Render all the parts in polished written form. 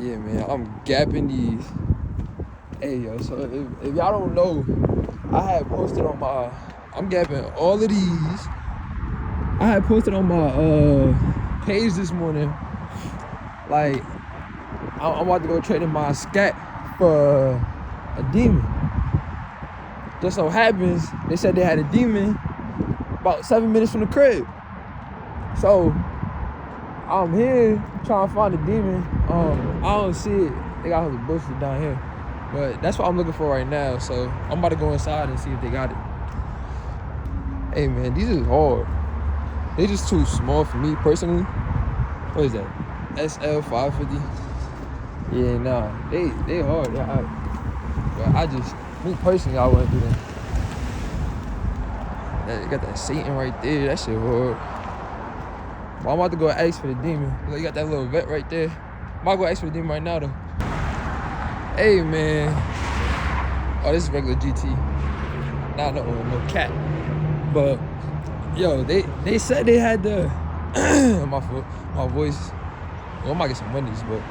Yeah, man, I'm gapping these. Hey, yo, so if y'all don't know, I had posted on my, I'm gapping all of these. I had posted on my page this morning, like, I'm about to go trade in my scat for a demon. Just so happens, they said they had a demon about 7 minutes from the crib. So, I'm here trying to find a demon. I don't see it. They got the bushes down here. But that's what I'm looking for right now. So I'm about to go inside and see if they got it. Hey man, these is hard. They just too small for me personally. What is that? SL 550. Yeah, nah. They hard. But I just, me personally, I wouldn't do that. They got that Satan right there. That shit hard. Well, I'm about to go ask for the demon. You got that little vet right there. I'm about to go ask for the demon right now though. Hey man. Oh, this is regular GT. Nah, no cat. But yo, they said they had the my voice. Well, I might get some Wendy's, but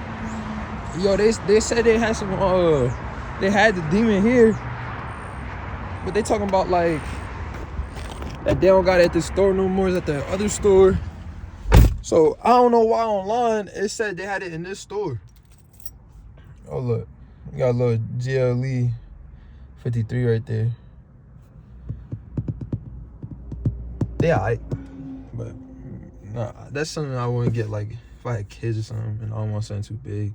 yo, they said they had some they had the demon here. But they talking about like that they don't got it at the store no more, it's at the other store. So I don't know why online it said they had it in this store. Oh look, we got a little GLE 53 right there. They alright, but nah, that's something I wouldn't get like if I had kids or something and I don't want something too big.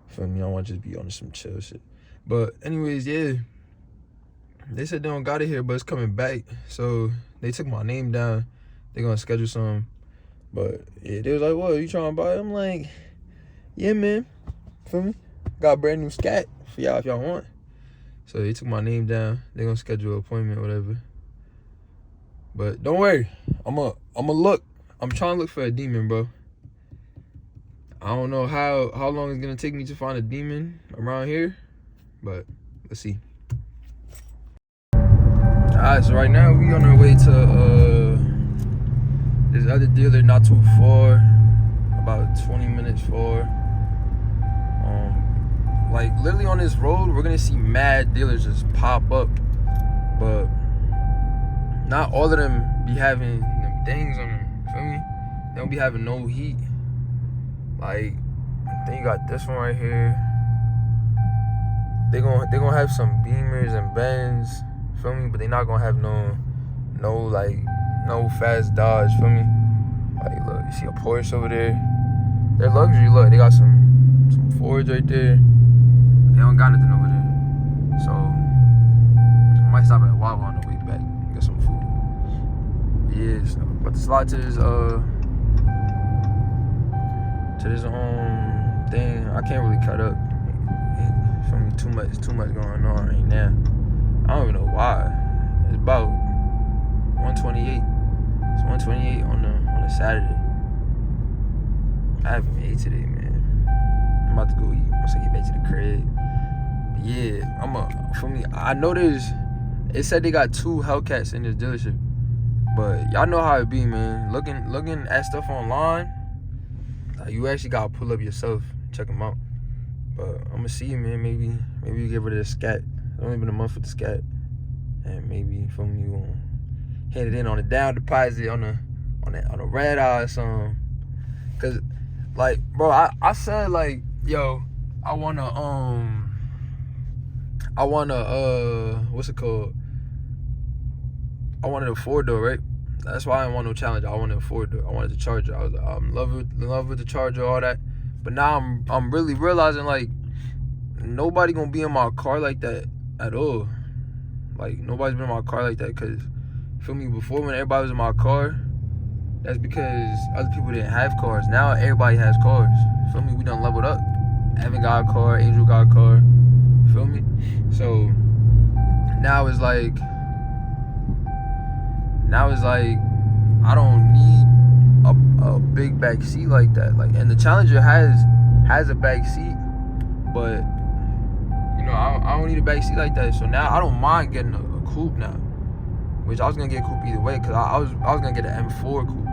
For me, I want to just be on some chill shit. But anyways, yeah, they said they don't got it here, but it's coming back. So they took my name down. They gonna schedule some. But yeah, they was like, "What, you trying to buy it?" I'm like, "Yeah, man." Feel me? Got a brand new scat for y'all if y'all want. So they took my name down. They gonna schedule an appointment, whatever. But don't worry, I'ma look. I'm trying to look for a demon, bro. I don't know how long it's gonna take me to find a demon around here, but let's see. Alright, so right now we on our way to this other dealer not too far, about 20 minutes far. Like literally on this road, we're gonna see mad dealers just pop up, but not all of them be having them things on them. Feel me? They don't be having no heat. Like, then you got this one right here. They gonna have some Beamers and Benz. Feel me? But they not gonna have no fast Dodge. Feel me? Like, look, you see a Porsche over there. They're luxury. Look, they got some Fords right there. They don't got nothing over there. So I might stop at Wawa on the way back and get some food. Yeah, so, but the slide to this thing, I can't really cut up. Feel me? Too much going on right now. I don't even know why. It's about 128. It's 128 on a Saturday. I haven't ate today, man. I'm about to go eat once I get back to the crib. But yeah, for me, I know it said they got 2 Hellcats in this dealership. But y'all know how it be, man. Looking at stuff online, you actually gotta pull up yourself, check them out. But I'm gonna see, man. Maybe you get rid of the scat. It's only been a month with the scat, and maybe from you gonna hand it in on a down deposit on a red eye or something. Cause like, bro, I said like, yo, I wanna what's it called? I wanted a 4-door, right? That's why I didn't want no Challenger. I wanted a 4-door. I wanted the Charger. I was like, I'm in love with the Charger, all that. But now I'm really realizing like nobody gonna be in my car like that at all. Like nobody's been in my car like that, cause feel me, before when everybody was in my car, that's because other people didn't have cars. Now everybody has cars. Feel me? We done leveled up. Evan got a car, Angel got a car. Feel me? So now it's like I don't need a big back seat like that. Like, and the Challenger has a back seat, but you know, I don't need a back seat like that. So now I don't mind getting a coupe now, which I was gonna get a coupe either way, cause I was gonna get an M4 coupe,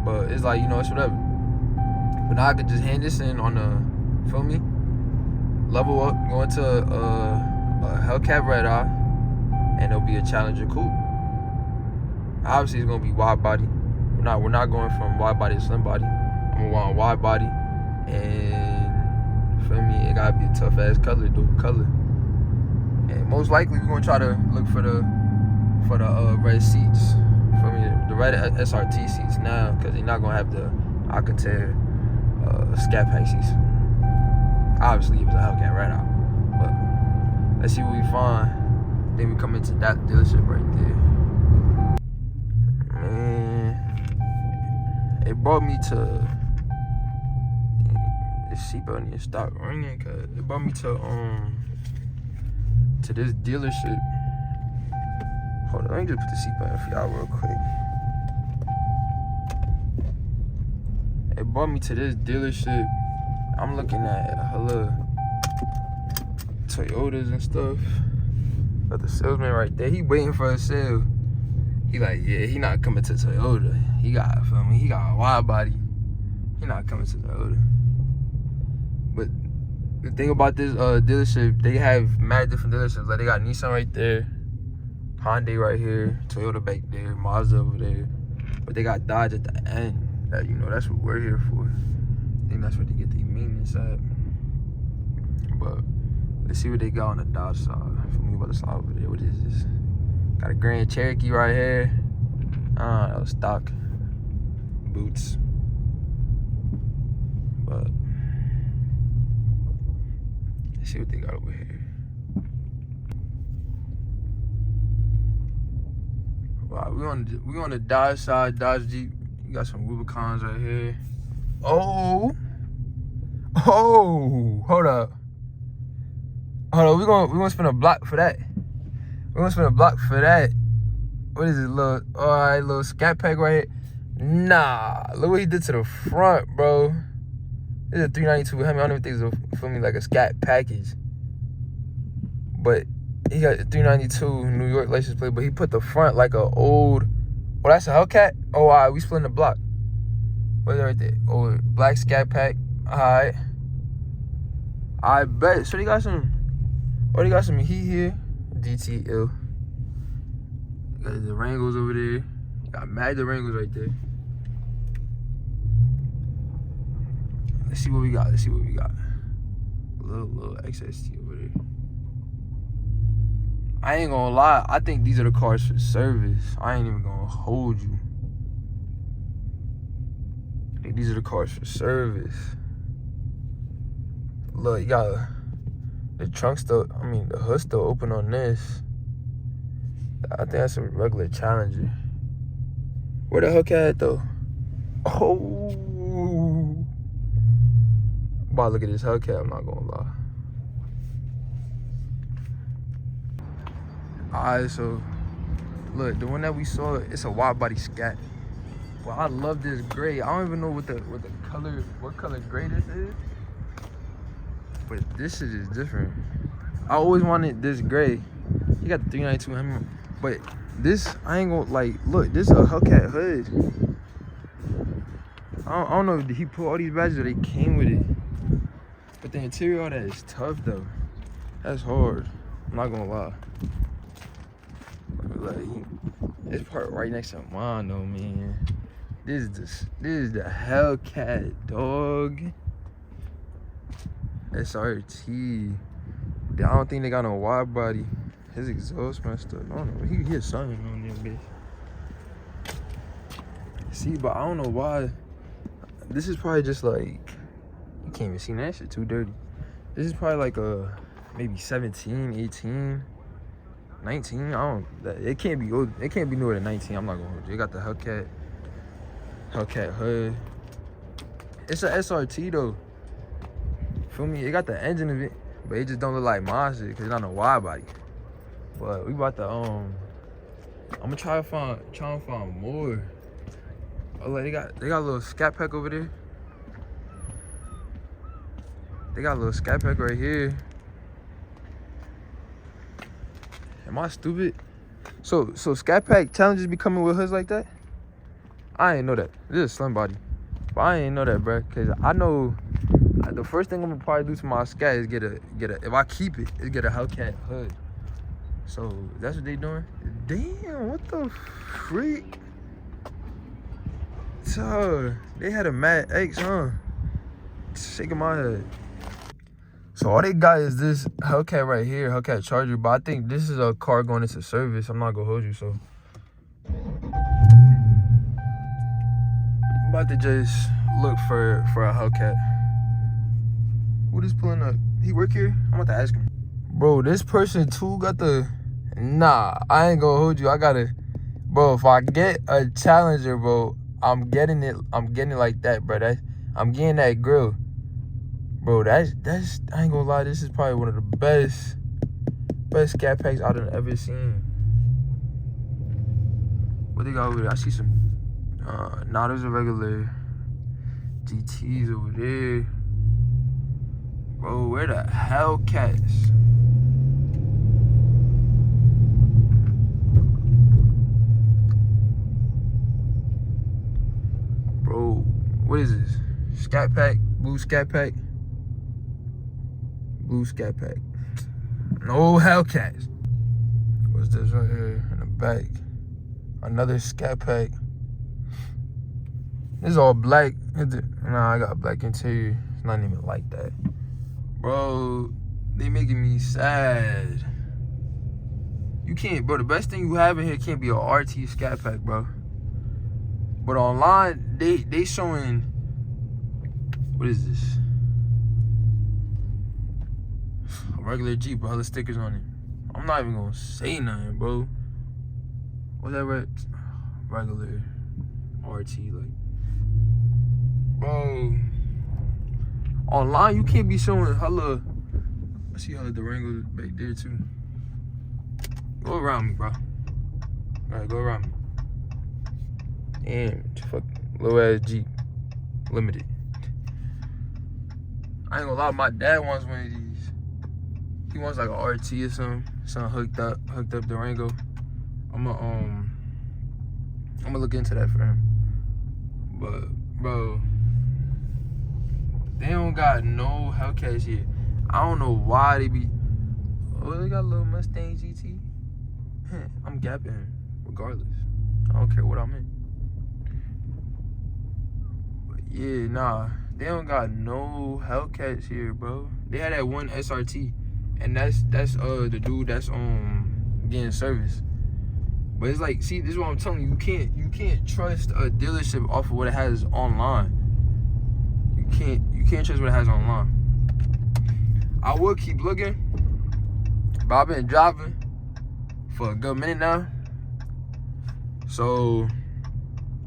but it's like, you know, it's whatever. But now I could just hand this in on Feel me? Level up, go into a Hellcat Red Eye, and it'll be a Challenger coupe. Obviously, it's gonna be wide body. We're not going from wide body to slim body. I'm gonna want wide body, and feel me, it gotta be a tough ass color, dope color. And most likely, we're gonna try to look for the red seats. Feel me, the red SRT seats now, because they're not gonna have the Alcantara Scat Pack seats. Obviously, it was a Hellcat Red Eye, but let's see what we find. Then we come into that dealership right there. Man, it brought me to. This seatbelt need to stop ringing, cause it brought me to this dealership. Hold on, let me just put the seatbelt in for y'all real quick. It brought me to this dealership. I'm looking at hella Toyotas and stuff. Got the salesman right there. He waiting for a sale. He like, yeah, he not coming to Toyota. He got, feel me? He got a wide body. He not coming to Toyota. But the thing about this dealership, they have mad different dealerships. Like they got Nissan right there, Hyundai right here, Toyota back there, Mazda over there. But they got Dodge at the end. That, you know, that's what we're here for. I think that's where they get the maintenance at. But let's see what they got on the Dodge side. For me, about to slide over there. What is this? Got a Grand Cherokee right here. That was stock boots. But let's see what they got over here. Wow, we on the Dodge side, Dodge Jeep. You got some Rubicons right here. Oh, hold up. Hold on, we gonna spend a block for that. What is it, little Scat Pack right here? Nah, look what he did to the front, bro. This is a 392 Hemi. I don't even think it's for me like a Scat package. But he got the 392 New York license plate, but he put the front like a old. Oh, that's a Hellcat? Oh, all right, we splitting the block. What's that right there? Oh, black Scat Pack. All right. I bet. So they got some. Oh, they got some heat here. DTL. Got the Durangos over there. Got mad Durangos right there. Let's see what we got. A little XST over there. I ain't gonna lie. I think these are the cars for service. I ain't even gonna hold you. I think these are the cars for service. Look, you got the trunk still, the hood still open on this. I think that's a regular Challenger. Where the Hellcat at though? Oh. About to look at this Hellcat, I'm not gonna lie. Alright, so look, the one that we saw, it's a wide body Scat. Well, I love this gray. I don't even know what color gray this is. But this shit is different. I always wanted this gray. He got the 392 Hemi. But this, I ain't gonna like, look, this is a Hellcat hood. I don't know if he put all these badges or they came with it. But the interior, all that is tough though. That's hard. I'm not gonna lie. Like, this part right next to mine though, man. This is the Hellcat, dog. SRT. I don't think they got no wide body. His exhaust messed up. I don't know. He hit something on there, bitch. See, but I don't know why. This is probably just like, you can't even see that shit too dirty. This is probably like a maybe 17, 18, 19. It can't be old. It can't be newer than 19. I'm not gonna hold you. It got the Hellcat hood. It's a SRT though. Feel me? It got the engine of it, but it just don't look like my shit because it's not a wide body. But we about to I'm gonna try to find more. Oh, like they got a little Scat Pack over there. They got a little Scat Pack right here. Am I stupid? So Scat Pack Challengers be coming with hoods like that? I ain't know that. This is a slim body. But I ain't know that, bro. Cause I know The first thing I'm gonna probably do to my Scat is get a. If I keep it, is get a Hellcat hood. So that's what they doing. Damn, what the freak? So they had a Mad X, huh? Shaking my head. So all they got is this Hellcat right here, Hellcat Charger. But I think this is a car going into service. I'm not gonna hold you, so I'm about to just look for a Hellcat. What is pulling up? He work here? I'm about to ask him. Bro, this person too got the. Nah, I ain't gonna hold you. I gotta. Bro, if I get a Challenger, bro, I'm getting it like that, bro. I'm getting that grill. Bro, that's I ain't gonna lie, this is probably one of the best Scat Packs I've ever seen. What they got over there? I see some nah, there's a regular GTs over there. Bro, where the Hellcats? Bro, what is this? Scat Pack, blue Scat Pack. Blue Scat Pack. No Hellcats. What's this right here in the back? Another Scat Pack. This is all black. Nah, I got black interior. It's not even like that. Bro, they making me sad. You can't, bro, the best thing you have in here can't be a RT Scat Pack, bro. But online, they showing, what is this? A regular Jeep with hella stickers on it. I'm not even gonna say nothing, bro. What's that right? Regular RT, like. Bro. Online, you can't be showing hella. I see hella Durango back there, too. Go around me, bro. Alright, go around me. Damn, fuck, low ass Jeep. Limited. I ain't gonna lie, my dad wants one of these. He wants like a RT or something hooked up Durango. I'm gonna look into that for him. But bro, they don't got no Hellcats here. I don't know why they be. Oh, they got a little Mustang GT. I'm gapping regardless. I don't care what I'm in. But yeah, nah, they don't got no Hellcats here, bro. They had that one SRT. And that's the dude that's getting service. But it's like, see, this is what I'm telling you. You can't trust a dealership off of what it has online. You can't trust what it has online. I will keep looking, but I've been driving for a good minute now. So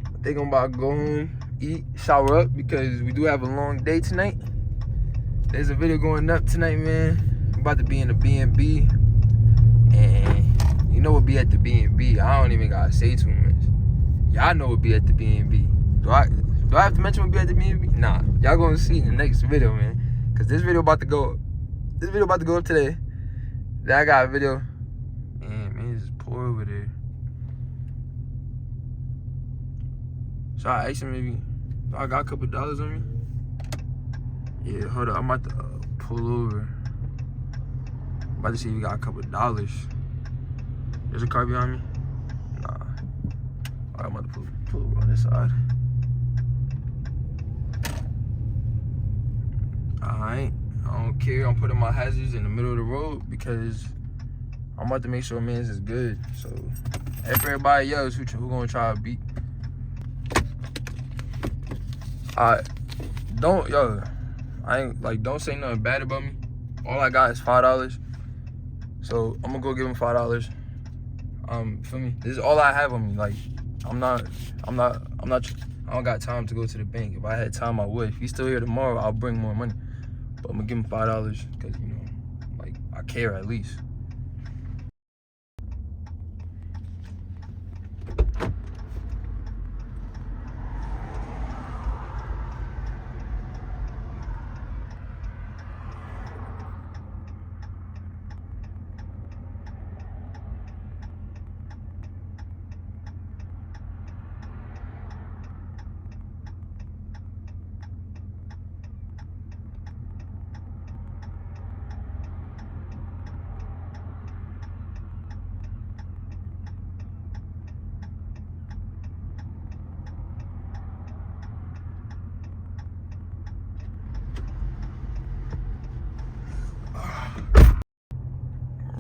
I think I'm about to go home, eat, shower up, because we do have a long day tonight. There's a video going up tonight, man. About to be in the B&B, and you know what be at the B&B. I don't even gotta say too much. Y'all know what be at the B&B. Do I have to mention what be at the B&B? Nah, y'all gonna see in the next video, man. Cause this video about to go up today. Then I got a video. Man, it's just poor over there. So I asked him maybe, I got a couple dollars on me. Yeah, hold up, I'm about to pull over. About to see if we got a couple dollars. There's a car behind me? Nah. Alright, I'm about to pull over on this side. Alright. I don't care. I'm putting my hazards in the middle of the road because I'm about to make sure man's is good. So, if everybody else who gonna try to beat. Alright. Don't say nothing bad about me. All I got is $5. So I'm gonna go give him $5. Feel me? This is all I have on me. Like, I don't got time to go to the bank. If I had time, I would. If he's still here tomorrow, I'll bring more money. But I'm gonna give him $5 because, you know, like, I care at least.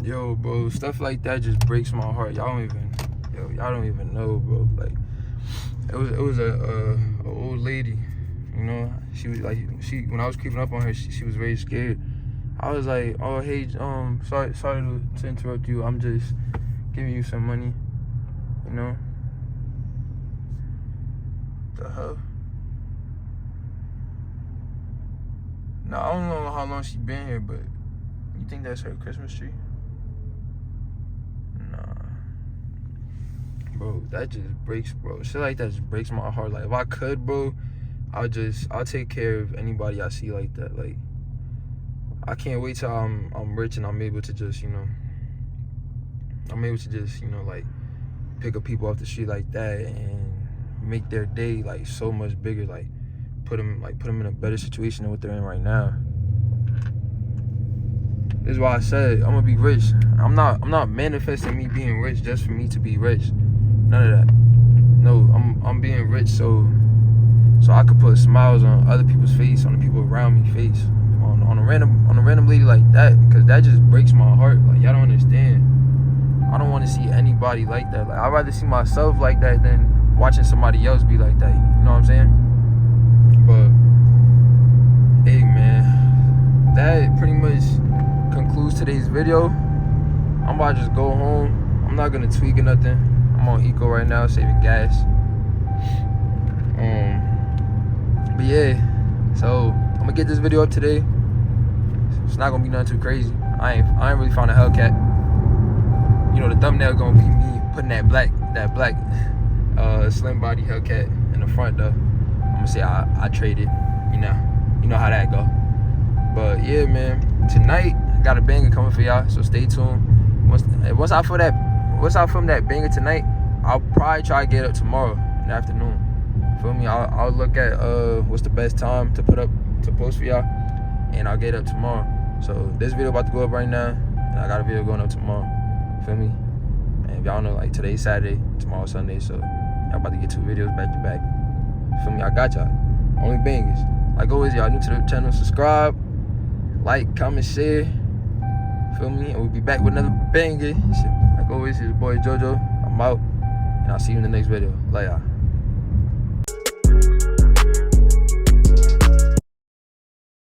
Yo, bro, stuff like that just breaks my heart. Y'all don't even know, bro. Like, it was a old lady, you know. She was like, when I was creeping up on her, she was very scared. I was like, oh hey, sorry to interrupt you. I'm just giving you some money, you know. The hell? No, I don't know how long she been here, but you think that's her Christmas tree? Bro, that just breaks, bro. Shit like that just breaks my heart. Like, if I could, bro, I'll take care of anybody I see like that. Like, I can't wait till I'm rich and I'm able to just, you know, like, pick up people off the street like that and make their day like so much bigger. Like, put them in a better situation than what they're in right now. This is why I said I'm gonna be rich. I'm not manifesting me being rich just for me to be rich. None of that. No, I'm being rich so I could put smiles on other people's face, on the people around me face, on a random lady like that, because that just breaks my heart. Like, y'all don't understand. I don't want to see anybody like that. Like, I'd rather see myself like that than watching somebody else be like that. You know what I'm saying? But hey, man, that pretty much concludes today's video. I'm about to just go home. I'm not gonna tweak or nothing. I'm on eco right now, saving gas. But yeah, so I'm gonna get this video up today. It's not gonna be nothing too crazy. I ain't really found a Hellcat. You know, the thumbnail gonna be me putting that black slim body Hellcat in the front though. I'm gonna say I traded. You know how that go. But yeah, man, tonight I got a banger coming for y'all, so stay tuned. Once I film that banger tonight, I'll probably try to get up tomorrow in the afternoon. Feel me? I'll look at what's the best time to post for y'all, and I'll get up tomorrow. So this video about to go up right now, and I got a video going up tomorrow. Feel me? And if y'all know, like, today's Saturday, tomorrow's Sunday, so y'all about to get 2 videos back to back. Feel me? I got y'all. Only bangers. Like always, y'all new to the channel, subscribe, like, comment, share. Feel me? And we'll be back with another banger. Like always, it's your boy JoJo. I'm out, and I'll see you in the next video. Love y'all.